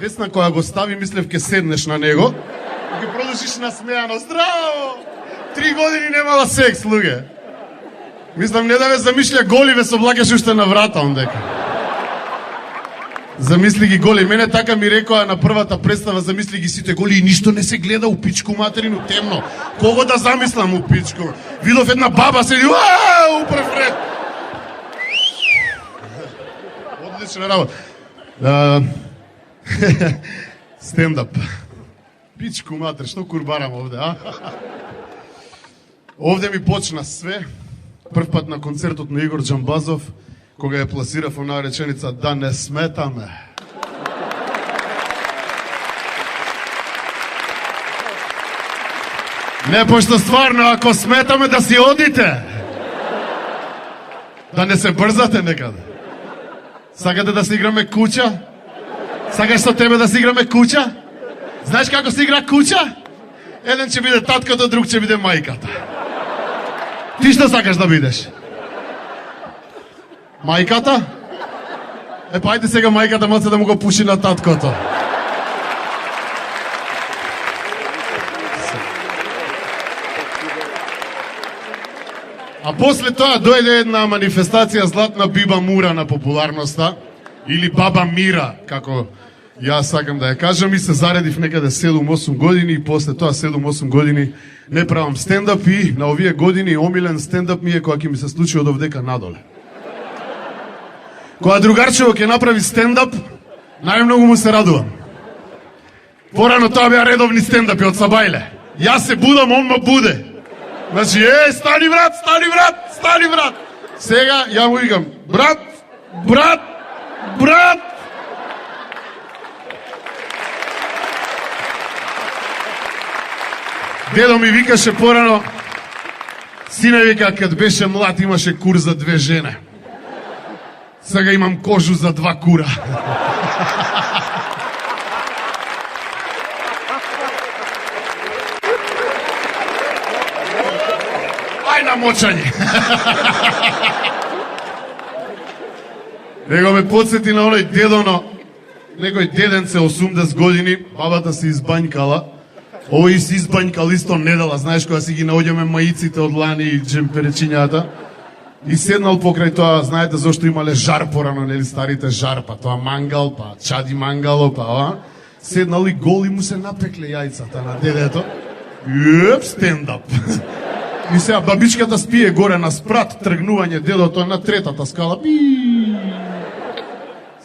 Весна која го стави, мислев ке седнеш на него и ке продолжиш насмејано. Здраво! 3 години немала секс, луѓе. Мислам, не да ве замишља голи, ве соблакаш уште на врата ондека. Замисли ги голи. Мене така ми рекоа на првата представа, замисли ги сите голи и ништо не се гледа у пичку материну, темно. Кого да замислам у пичку? Видов една баба седи, упрев ред. Одлична работа. Стендап. Пичку матер, што курбарам овде, а? Овде ми почна све. Прв пат на концертот на Игор Джамбазов, кога ја пласирав онаа реченица да не сметаме. Не, пошто стварно, ако сметаме да си одите. Да не се брзате некаде. Сакате да си играме куча? Сакаш со тебе да си играме куча? Знаеш како се игра куча? Еден ќе биде таткото, друг ќе биде мајката. Ти што сакаш да бидеш? Мајката? Па ајде сега мајката малце да му го пуши на таткото. А после тоа дојде една манифестација Златна Биба Мура на популарноста, или Баба Мира, како јас сакам да ја кажам, и се заредив некаде 7-8 години и после тоа 7-8 години не правам стендап и на овие години омилен стендап ми е кога ќе ми се случи од овдека надоле. Кога другарчево ќе направи стендап, најмногу му се радувам. Порано тоа беа редовни стендапи од Сабајле. Јас се будам, он ме буде. Значи, стани брат, стани брат, стани брат. Сега ја му викам, брат, брат, брат. Дедо ми викаше порано, сине вика, кад беше млад имаше кур за 2 жене. Сега имам кожу за 2 кура. Ај на мочање. Него ме подсети на оној дедоно, некој деденце 80 години, бабата се избањкала. Овој си избањкал исто недела, знаеш, кога си ги наоѓаме маиците од лани и джемперечињата. И седнал покрај тоа, знаете зашто имале жар порано, нели старите жар, па тоа мангал, па чади мангало, па ова. Седнал и гол и му се напекле јајцата на дедето. Стендап. И сега бабичката спие горе на спрат, тргнување, дедото на 3-та скала.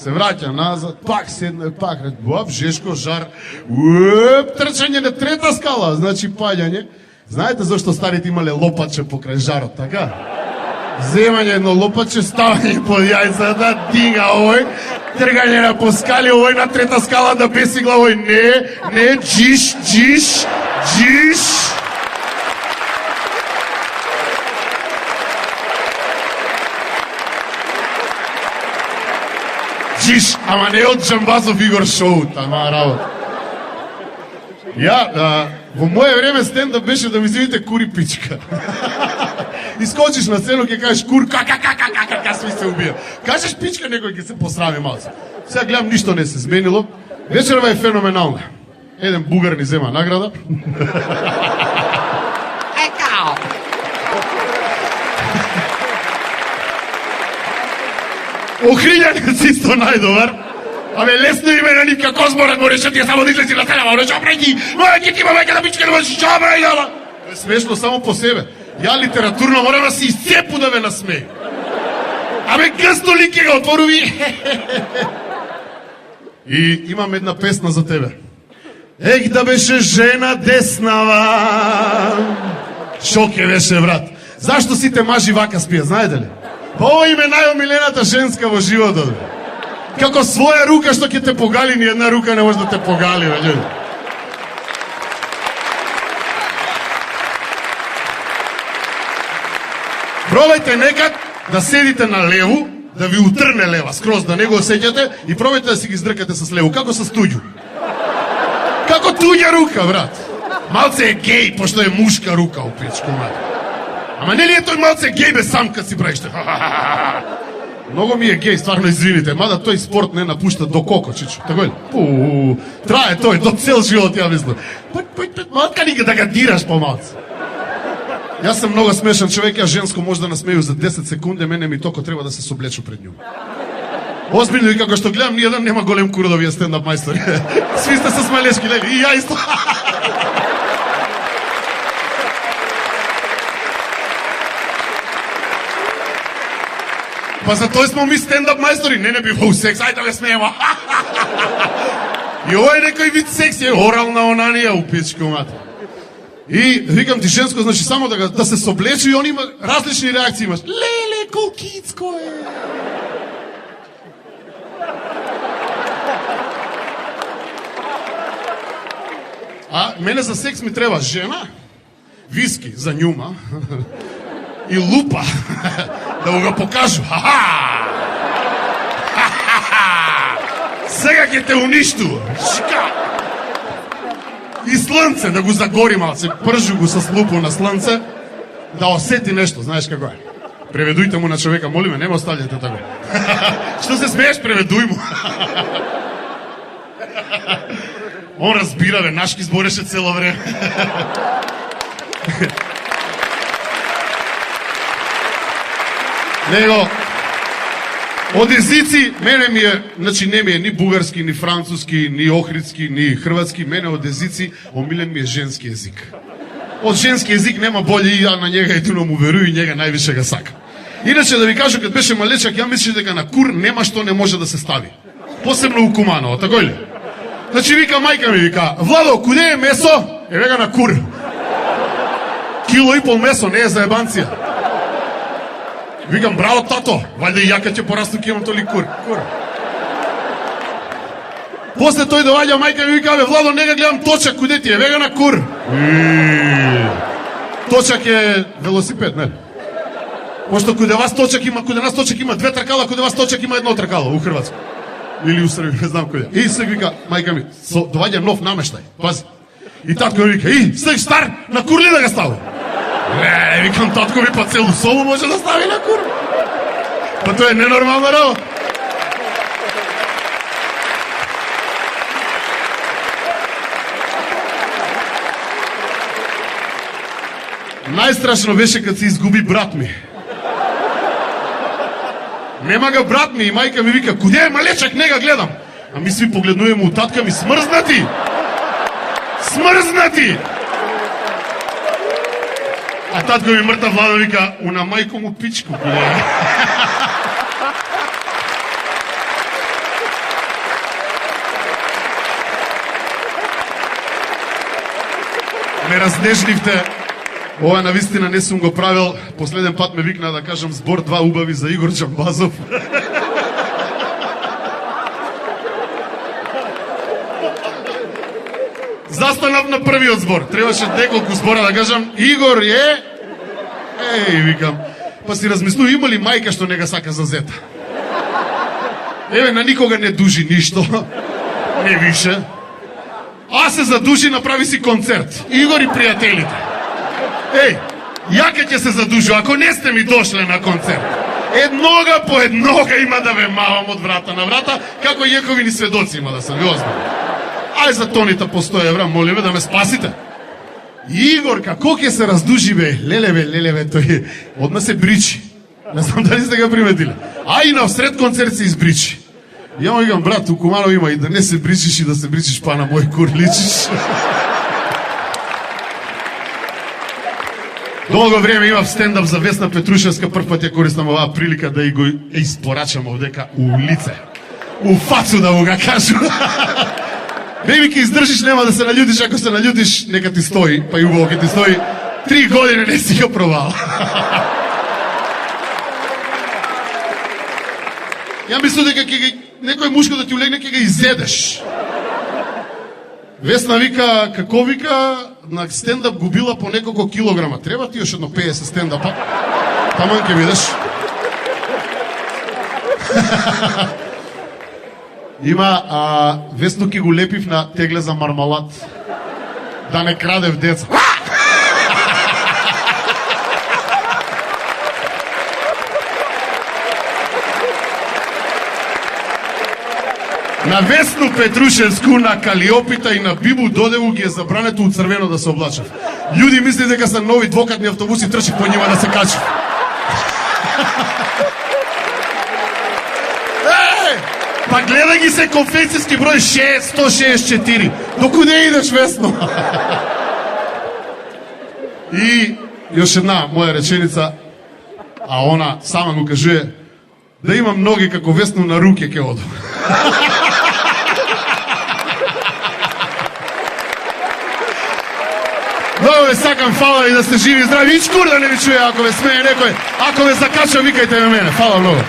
Се враќа назад, пак седне, пак баб, жешко, жар. Трчање на 3-та скала, значи паѓање. Знаете зашто старите имале лопаче покрај жарот, така? Земање едно лопаче, ставање под јајцата, дига овој, тргање на по скали, овој на 3-та скала да бесигла, овој не, джиш, джиш, джиш. Джиш, ама не од Джамбазов Игор шоу, тама работа. Ја, во моје време стендап беше да ми зивите кури пичка. Искочиш на сцену, ќе кажеш кур, ка, сви се убија. Кажеш пичка, некој ќе се посрами малце. Сега гледам, ништо не се зменило. Вечерва е феноменална. Еден бугар ни зема награда. Екао! Охриљанец исто најдобар. Абе, лесно име на Нивка Козмора, го решат ја само да излези на сцена, ма што прави, ќе ти има веќе да пичка, не што прави, ала. Смешно само по себе. Ја литературно морам да си изцепу да ме насмеј. Абе, гъсто ли ке го отворуви? И имам една песна за тебе. Ех да беше жена деснава. Шо ке беше, брат? Зашто сите мажи вака спијат, знаете ли? Па ова им е најомилената женска во животот. Како своја рука што ќе те погали, ни една рука не може да те погали, бе. Пробајте некад да седите на леву, да ви утрне лева, скроз да не го осеќате и пробајте да си ги издркате с леву, како с туѓу. Како туѓа рука, брат. Малце е геј, пошто е мушка рука у пичку, мат. Ама нели е тој малце геј бе сам кад си правиш? Многу ми е гей, стварно извините, мада тој спорт не напушта до колко, чичо, тако ли? Трае тој, до цел живот, ја мислам. Матка ни да га дираш помалце. Јас сум многу смешен човек, ја женско може да насмеju за 10 секунди, мене ми токо треба да се соблечу пред њу. Озбилно и како што гледам, ниједен нема голем кур да вие стендап мајстори. Сви сте со смелешки, нели? И ја исто. Па за тој смо ми стендап мајстори, не би во секс, ајде да ве смееме. И ова е некој вид секс, е орална онанија у печко мата. И викам ти женско, значи само да се соблече и он има различни реакции имаш. Леле, колкицко е. А мене за секс ми треба жена, виски за њума и лупа да го покажу. Сега ќе те уништу. И слънце да го загори малце, пржу го с лупо на слънце, да осети нешто, знаеш како е. Преведујте му на човека, молиме, нема оставljajte тако. Што се смееш, преведуј му. Он разбира, бе, нашки збореше цело време. Него, од езици, мене ми е, значи не ми е ни бугарски, ни француски, ни охридски, ни хрватски, мене од езици, омилен ми е женски език. Од женски език нема болje и ја на njega едино му верую и njega највише га сака. Иначе да ви кажу, кад беше малечак, ја мислиш дека на кур нема што не може да се стави. Посебно у Куманово, тако ли? Значи вика мајка ми, вика, Владо, куде е месо? Е вега на кур. Кило и пол месо, не е за ебанција. Викам, браво, тато, вајде и јака ќе порасту, ќе имам толи кур. После тој доаѓа мајка ми вика, Владо, нега гледам точак, куде ти е? Вега на кур. Точак е велосипед, не? Пошто куде нас точак има две тркала, куде вас точак има едно тркало, у Хрватска. Или у Србија, не знам кој е. И сега вика, мајка ми, доаѓа нов намештај, пази. И татко ми вика, сега стар, на кур ли да га стави? Викам, татко ми па целу собу може да стави на кур. Па тоа е ненормална работа. Најстрашно беше кад се изгуби брат ми. Нема га брат ми и мајка ми вика, куде е малечак, не га гледам. А ми сви погледнуваме у татка ми, смрзнати! Смрзнати! А татко ми мртав Владо вика, уна мајко му пичко, куде е. Ме разнежливте. Ова навистина не сум го правил. Последен пат ме викна да кажам збор два убави за Игор Джамбазов. Застанав на првиот збор. Требаше неколку збора да кажам. Игор е... викам. Па си размислу, има ли мајка што не га сака за зета? На никога не дужи ништо. Не више. А се задужи, направи си концерт. Игор и пријателите. Јака ќе се задужу, ако не сте ми дошле на концерт. Еднога по еднога има да ве мавам од врата на врата, како Јековини сведоци има да се ви озбавам. Ај за тоните по 100 евра, молиме да ме спасите. Игор, како ќе се раздужи, бе? Леле, тој одма се бричи. Не знам дали сте го приметиле. А и на всред концерт се избричи. Ја му игам, брат, у Куманово има и да не се бричиш и да се бричиш, па на мој кур личиш. Долго време имав стендап за Весна Петрушевска, прв пат ја користам оваа прилика да и го испорачам овдека у лице. У фацу да му га кажу. Беби, ке издржиш, нема да се наљутиш, ако се наљутиш, нека ти стои, па и убаво ке ти стои. 3 години не си го пробал. Ја мислам дека некој мушко да ти улегне, ке га изедеш. Весна вика, како вика, на стендап губила по неколку килограма. Треба ти još едно 50 стендапа. Таман ке видиш. Има, Весно ке го лепив на тегле за мармалад. Да не крадев деца. На Весну Петрушевску, на Калиопита и на Бибу Додеву ги е забрането од црвено да се облачав. Луѓе мислеха дека се нови двокатни автобуси, трчи по нива да се качи. Па гледа ги се конфекцијски број 664. Докуде идеш, Весно? И још една моја реченица, а она сама му кажува, да имам ноги како Весно на руке ке одам. Много ве сакам, фала и да сте живи и здрави. Ич кур да не ви чуе ако ве смее некој. Ако ве закача, викајте ме мене. Фала много.